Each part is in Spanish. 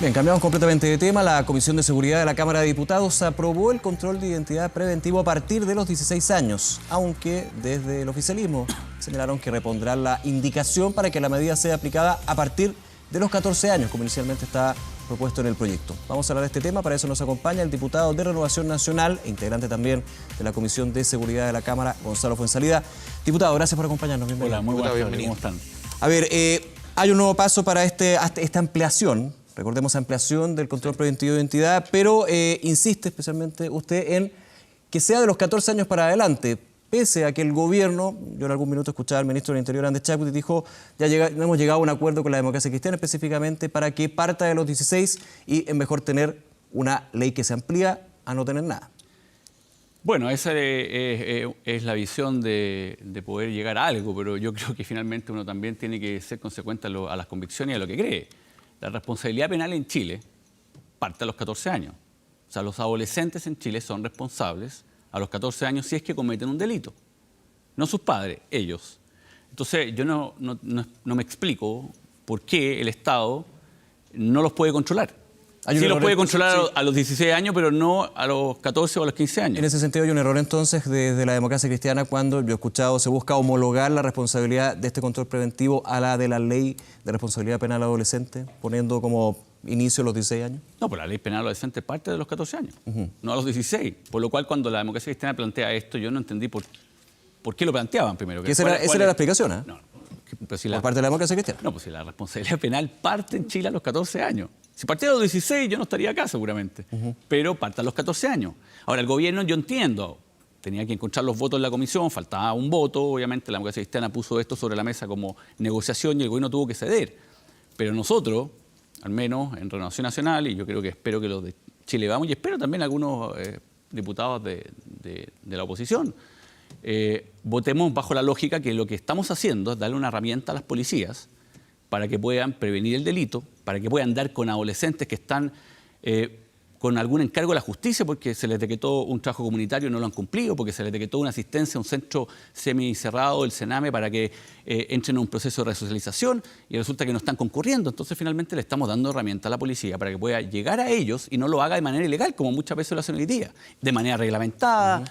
Bien, cambiamos completamente de tema. La Comisión de Seguridad de la Cámara de Diputados aprobó el control de identidad preventivo a partir de los 16 años, aunque desde el oficialismo señalaron que repondrán la indicación para que la medida sea aplicada a partir de los 14 años, como inicialmente está propuesto en el proyecto. Vamos a hablar de este tema, para eso nos acompaña el diputado de Renovación Nacional e integrante también de la Comisión de Seguridad de la Cámara, Gonzalo Fuenzalida. Diputado, gracias por acompañarnos. Bienvenido. Hola, muy buenas tardes. ¿Cómo están? A ver, hay un nuevo paso para esta ampliación. Recordemos, ampliación del control preventivo de identidad, pero insiste especialmente usted en que sea de los 14 años para adelante, pese a que el gobierno, yo en algún minuto escuchaba al ministro del Interior, Andrés Chadwick, dijo, hemos llegado a un acuerdo con la democracia cristiana específicamente para que parta de los 16 y es mejor tener una ley que se amplía a no tener nada. Bueno, esa es la visión de poder llegar a algo, pero yo creo que finalmente uno también tiene que ser consecuente a las convicciones y a lo que cree. La responsabilidad penal en Chile parte a los 14 años. O sea, los adolescentes en Chile son responsables a los 14 años si es que cometen un delito. No sus padres, ellos. Entonces, yo no me explico por qué el Estado no los puede controlar. Sí los puede controlar a los 16 años, pero no a los 14 o a los 15 años. En ese sentido hay un error entonces desde la democracia cristiana cuando, yo he escuchado, se busca homologar la responsabilidad de este control preventivo a la de la ley de responsabilidad penal adolescente, poniendo como inicio los 16 años. No, pues la ley penal adolescente parte de los 14 años, no a los 16. Por lo cual, cuando la democracia cristiana plantea esto, yo no entendí por qué lo planteaban primero. Esa era la explicación, ¿eh? No, pero si por parte de la democracia cristiana. No, pues si la responsabilidad penal parte en Chile a los 14 años. Si partiera a los 16, yo no estaría acá seguramente, pero parte a los 14 años. Ahora, el gobierno, yo entiendo, tenía que encontrar los votos en la comisión, faltaba un voto, obviamente la democracia cristiana puso esto sobre la mesa como negociación y el gobierno tuvo que ceder. Pero nosotros, al menos en Renovación Nacional, y yo creo que espero que los de Chile Vamos, y espero también algunos diputados de la oposición, votemos bajo la lógica que lo que estamos haciendo es darle una herramienta a las policías para que puedan prevenir el delito, para que puedan dar con adolescentes que están con algún encargo de la justicia porque se les decretó un trabajo comunitario y no lo han cumplido, porque se les decretó una asistencia a un centro semicerrado del Sename para que entren en un proceso de resocialización y resulta que no están concurriendo. Entonces, finalmente, le estamos dando herramienta a la policía para que pueda llegar a ellos y no lo haga de manera ilegal, como muchas veces lo hacen hoy día, de manera reglamentada,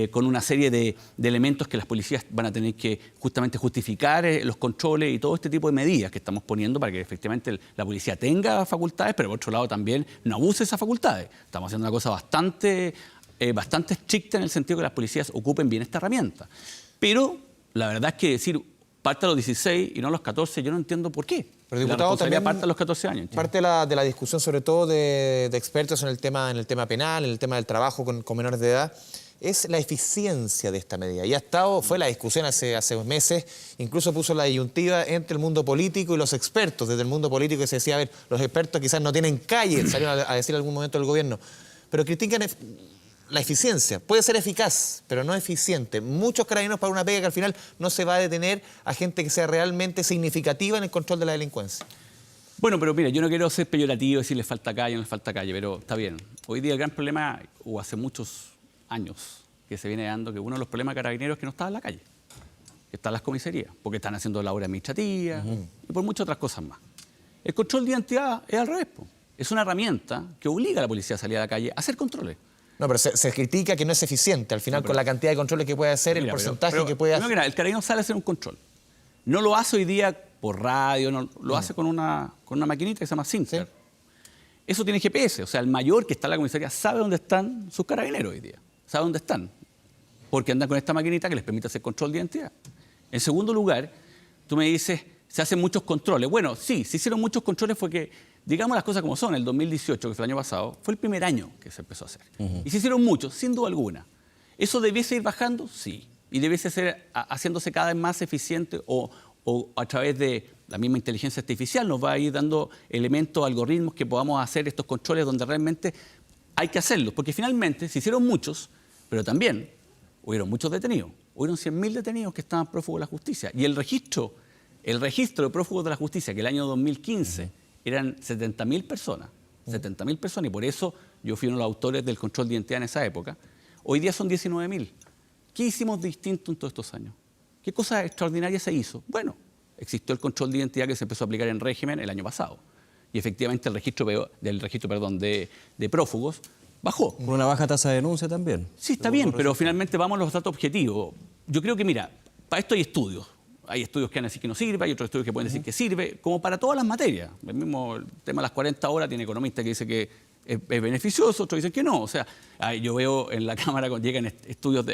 con una serie de elementos que las policías van a tener que justamente justificar los controles y todo este tipo de medidas que estamos poniendo para que efectivamente la policía tenga facultades, pero por otro lado también no abuse esas facultades. Estamos haciendo una cosa bastante estricta en el sentido que las policías ocupen bien esta herramienta. Pero la verdad es que decir parte a los 16 y no a los 14, yo no entiendo por qué. Pero diputado, también parte a los 14 años. Parte de la discusión, sobre todo de expertos en el tema penal, en el tema del trabajo con menores de edad, es la eficiencia de esta medida. Y fue la discusión hace meses, incluso puso la disyuntiva entre el mundo político y los expertos. Desde el mundo político se decía, a ver, los expertos quizás no tienen calle, salieron a decir en algún momento del gobierno, pero critican la eficiencia. Puede ser eficaz, pero no eficiente. Muchos carabineros para una pega que al final no se va a detener a gente que sea realmente significativa en el control de la delincuencia. Bueno, pero mira, yo no quiero ser peyorativo y decir le falta calle o no le falta calle, pero está bien. Hoy día el gran problema, o hace muchos años que se viene dando, que uno de los problemas de carabineros es que no está en la calle, que está en las comisarías, porque están haciendo labores administrativas y por muchas otras cosas más. El control de identidad es al revés, es una herramienta que obliga a la policía a salir a la calle a hacer controles. No, pero se critica que no es eficiente, al final, con la cantidad de controles que puede hacer, el porcentaje que puede hacer. Mira, el carabinero sale a hacer un control. No lo hace hoy día por radio, no, lo hace con una maquinita que se llama Sinter. ¿Sí? Eso tiene GPS, o sea, el mayor que está en la comisaría sabe dónde están sus carabineros hoy día, sabe dónde están, porque andan con esta maquinita que les permite hacer control de identidad. En segundo lugar, tú me dices, se hacen muchos controles. Bueno, sí, se hicieron muchos controles porque, digamos las cosas como son, el 2018, que fue el año pasado, fue el primer año que se empezó a hacer. Y se hicieron muchos, sin duda alguna. ¿Eso debiese ir bajando? Sí. Y debiese ser haciéndose cada vez más eficiente o a través de la misma inteligencia artificial nos va a ir dando elementos, algoritmos que podamos hacer estos controles donde realmente hay que hacerlos. Porque finalmente se hicieron muchos, pero también hubieron muchos detenidos. Hubieron 100.000 detenidos que estaban prófugos de la justicia. Y el registro de prófugos de la justicia, que el año 2015 eran 70.000 personas. 70.000 personas, y por eso yo fui uno de los autores del control de identidad en esa época. Hoy día son 19.000. ¿Qué hicimos distinto en todos estos años? ¿Qué cosa extraordinaria se hizo? Bueno, existió el control de identidad que se empezó a aplicar en régimen el año pasado. y efectivamente el registro de prófugos bajó. Con una baja tasa de denuncia también. Sí, está bien, pero finalmente vamos a los datos objetivos. Yo creo que, mira, para esto hay estudios. Hay estudios que van a decir que no sirve, hay otros estudios que pueden decir que sirve, como para todas las materias. El mismo tema de las 40 horas tiene economistas que dicen que es beneficioso, otros dicen que no. O sea, yo veo en la Cámara cuando llegan estudios,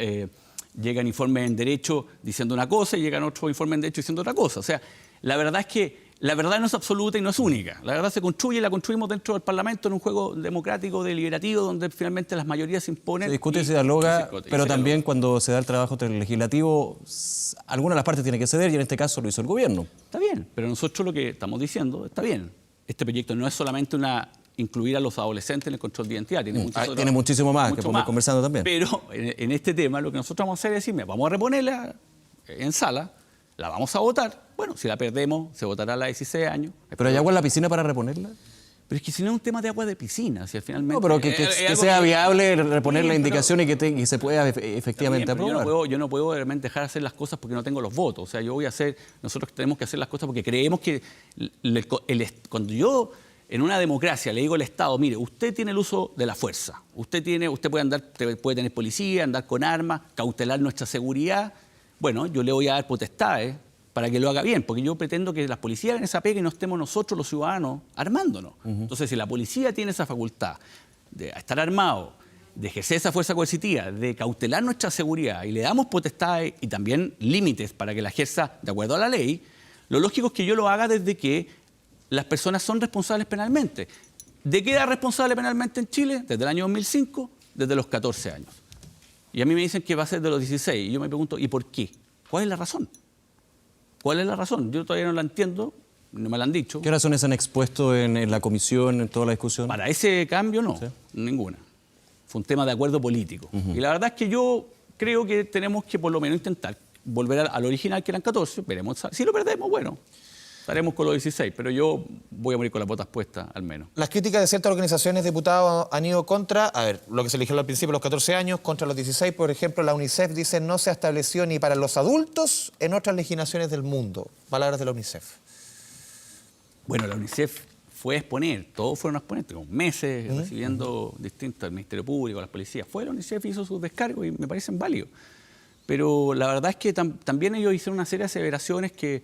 llegan informes en Derecho diciendo una cosa y llegan otros informes en Derecho diciendo otra cosa. O sea, la verdad es que la verdad no es absoluta y no es única. La verdad se construye y la construimos dentro del Parlamento en un juego democrático, deliberativo, donde finalmente las mayorías se imponen. Se discute y se dialoga, pero también cuando se da el trabajo entre el legislativo, alguna de las partes tiene que ceder y en este caso lo hizo el gobierno. Está bien, pero nosotros lo que estamos diciendo está bien. Este proyecto no es solamente incluir a los adolescentes en el control de identidad. Tiene muchísimo más que podemos ir conversando también. Pero en este tema lo que nosotros vamos a hacer es decir, vamos a reponerla en sala, la vamos a votar. Bueno, si la perdemos, se votará a la 16 años. ¿Pero hay agua en la piscina para reponerla? Pero es que si no es un tema de agua de piscina, si finalmente... No, pero que sea viable reponer la indicación y que se pueda efectivamente aprobar. Yo no puedo realmente dejar de hacer las cosas porque no tengo los votos. O sea, nosotros tenemos que hacer las cosas porque creemos que cuando yo en una democracia le digo al Estado, mire, usted tiene el uso de la fuerza, usted puede tener policía, andar con armas, cautelar nuestra seguridad. Bueno, yo le voy a dar potestades para que lo haga bien, porque yo pretendo que las policías hagan esa pega y no estemos nosotros los ciudadanos armándonos. Entonces, si la policía tiene esa facultad de estar armado, de ejercer esa fuerza coercitiva, de cautelar nuestra seguridad y le damos potestades y también límites para que la ejerza de acuerdo a la ley, lo lógico es que yo lo haga desde que las personas son responsables penalmente. ¿De qué edad responsable penalmente en Chile? Desde el año 2005, desde los 14 años. Y a mí me dicen que va a ser de los 16. Y yo me pregunto, ¿y por qué? ¿Cuál es la razón? ¿Cuál es la razón? Yo todavía no la entiendo, no me la han dicho. ¿Qué razones han expuesto en la comisión, en toda la discusión? Para ese cambio no, ninguna. Fue un tema de acuerdo político. Y la verdad es que yo creo que tenemos que por lo menos intentar volver al original, que eran 14. Veremos, si lo perdemos, bueno, estaremos con los 16, pero yo voy a morir con las botas puestas, al menos. Las críticas de ciertas organizaciones, diputados, han ido contra, lo que se eligió al principio, los 14 años, contra los 16. Por ejemplo, la UNICEF dice no se ha establecido ni para los adultos en otras legislaciones del mundo. Palabras de la UNICEF. Bueno, la UNICEF fue a exponer, todos fueron a exponer, con meses recibiendo distintos, al Ministerio Público, a las policías. Fue la UNICEF, hizo sus descargos y me parecen válidos. Pero la verdad es que también ellos hicieron una serie de aseveraciones que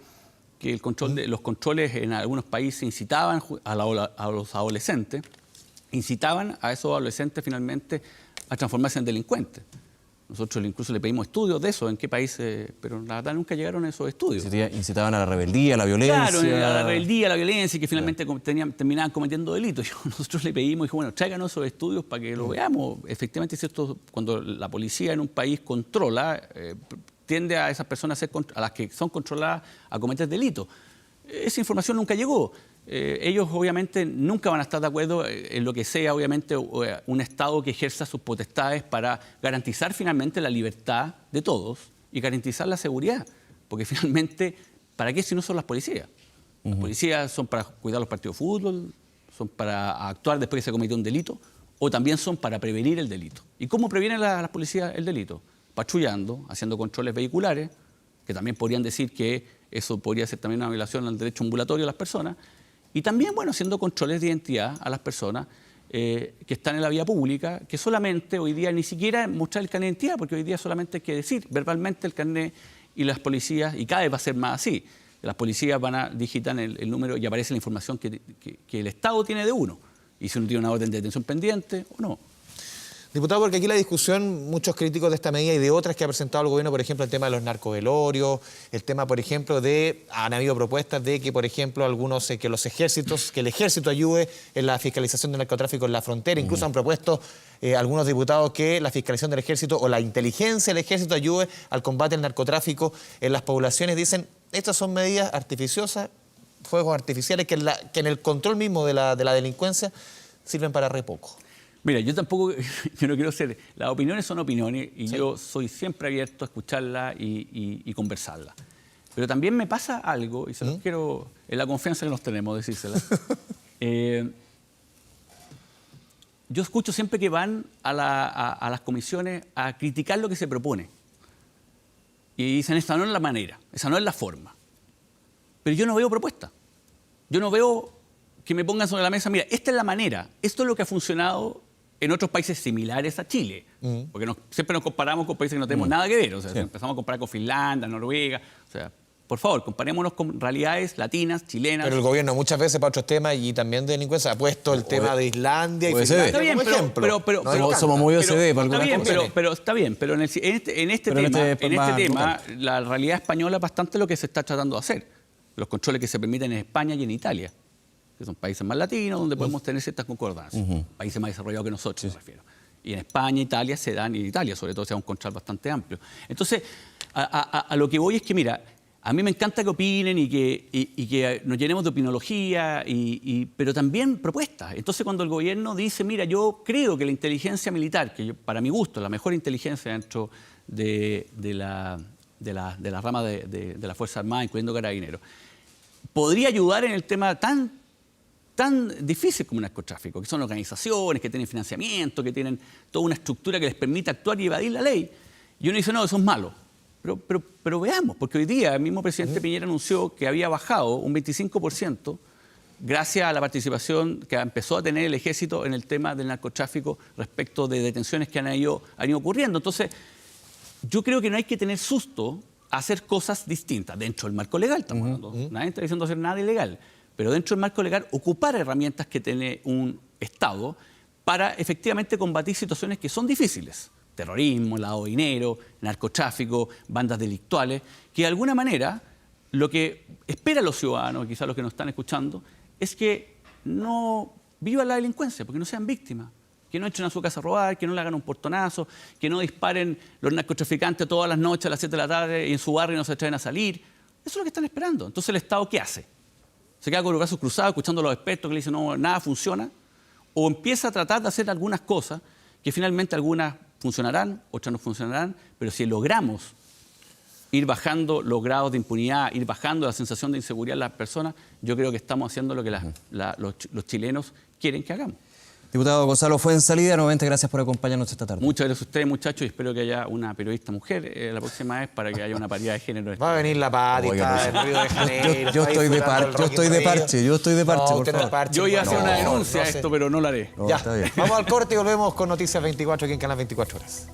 los controles en algunos países incitaban a los adolescentes, incitaban a esos adolescentes finalmente a transformarse en delincuentes. Nosotros incluso le pedimos estudios de eso, en qué países, pero la verdad nunca llegaron a esos estudios. Incitaban a la rebeldía, a la violencia. Claro, a la rebeldía, a la violencia, y que finalmente terminaban cometiendo delitos. Nosotros le pedimos, dijo, bueno, tráiganos esos estudios para que lo veamos. Efectivamente, es cierto, cuando la policía en un país controla, tiende a esas personas, a las que son controladas, a cometer delitos. Esa información nunca llegó. Ellos obviamente nunca van a estar de acuerdo en lo que sea, obviamente, un Estado que ejerza sus potestades para garantizar finalmente la libertad de todos y garantizar la seguridad. Porque finalmente, ¿para qué si no son las policías? Las policías son para cuidar los partidos de fútbol, son para actuar después que se cometió un delito, o también son para prevenir el delito. ¿Y cómo previenen las policías el delito? Patrullando, haciendo controles vehiculares, que también podrían decir que eso podría ser también una violación al derecho ambulatorio de las personas, y también, bueno, haciendo controles de identidad a las personas que están en la vía pública, que solamente hoy día ni siquiera mostrar el carnet de identidad, porque hoy día solamente hay que decir verbalmente el carnet, y las policías, y cada vez va a ser más así, las policías van a digitar el número y aparece la información que el Estado tiene de uno, y si uno tiene una orden de detención pendiente o no. Diputado, porque aquí la discusión, muchos críticos de esta medida y de otras que ha presentado el gobierno, por ejemplo, el tema de los narcovelorios, el tema, por ejemplo, han habido propuestas de que, por ejemplo, que el ejército ayude en la fiscalización del narcotráfico en la frontera. Incluso han propuesto algunos diputados que la fiscalización del ejército o la inteligencia del ejército ayude al combate al narcotráfico en las poblaciones. Dicen, estas son medidas artificiosas, fuegos artificiales, que en el control mismo de la delincuencia sirven para re poco. Mira, yo no quiero ser... Las opiniones son opiniones y yo soy siempre abierto a escucharlas y conversarlas. Pero también me pasa algo, y se los quiero, en la confianza que nos tenemos, decírsela. Yo escucho siempre que van a las comisiones a criticar lo que se propone. Y dicen, esa no es la manera, esa no es la forma. Pero yo no veo propuesta. Yo no veo que me pongan sobre la mesa, mira, esta es la manera, esto es lo que ha funcionado en otros países similares a Chile. Porque siempre nos comparamos con países que no tenemos nada que ver. O sea, si empezamos a comparar con Finlandia, Noruega, o sea, por favor, comparémonos con realidades latinas, chilenas. Pero el gobierno muchas veces para otros temas y también de delincuencia ha puesto el tema de Islandia y Finlandia Está bien, como ejemplo. pero somos muy OCDE para está algunas bien, cosas. pero está bien, pero en este tema, la realidad española es bastante lo que se está tratando de hacer. Los controles que se permiten en España y en Italia, que son países más latinos donde podemos tener ciertas concordancias. Países más desarrollados que nosotros, me refiero. Y en España, Italia se dan, y en Italia sobre todo se da un control bastante amplio. Entonces, a lo que voy es que, mira, a mí me encanta que opinen y que nos llenemos de opinología, pero también propuestas. Entonces, cuando el gobierno dice, mira, yo creo que la inteligencia militar, que para mi gusto es la mejor inteligencia dentro de la rama de la Fuerza Armada, incluyendo Carabineros, podría ayudar en el tema tan difícil como el narcotráfico, que son organizaciones que tienen financiamiento, que tienen toda una estructura que les permite actuar y evadir la ley. Y uno dice, no, eso es malo. Pero veamos, porque hoy día el mismo presidente Piñera anunció que había bajado un 25% gracias a la participación que empezó a tener el ejército en el tema del narcotráfico respecto de detenciones que han ido ocurriendo. Entonces, yo creo que no hay que tener susto a hacer cosas distintas dentro del marco legal. Nadie está diciendo hacer nada ilegal, pero dentro del marco legal ocupar herramientas que tiene un Estado para efectivamente combatir situaciones que son difíciles. Terrorismo, lavado de dinero, narcotráfico, bandas delictuales, que de alguna manera lo que esperan los ciudadanos, quizás los que nos están escuchando, es que no vivan la delincuencia, porque no sean víctimas, que no entren a su casa a robar, que no le hagan un portonazo, que no disparen los narcotraficantes todas las noches a las 7 de la tarde y en su barrio no se atreven a salir. Eso es lo que están esperando. Entonces, ¿el Estado qué hace? ¿Se queda con los brazos cruzados escuchando a los expertos que le dicen no, nada funciona? ¿O empieza a tratar de hacer algunas cosas que finalmente algunas funcionarán, otras no funcionarán, pero si logramos ir bajando los grados de impunidad, ir bajando la sensación de inseguridad en las personas, yo creo que estamos haciendo lo que los chilenos quieren que hagamos. Diputado Gonzalo Fuenzalida, nuevamente gracias por acompañarnos esta tarde. Muchas gracias a ustedes, muchachos, y espero que haya una periodista mujer la próxima vez para que haya una paridad de género. Va a venir la Pati, está en Río de Janeiro. Yo estoy de parche, por favor. Yo iba a hacer una denuncia a esto, pero no la haré. Ya, vamos al corte y volvemos con Noticias 24 aquí en Canal 24 Horas.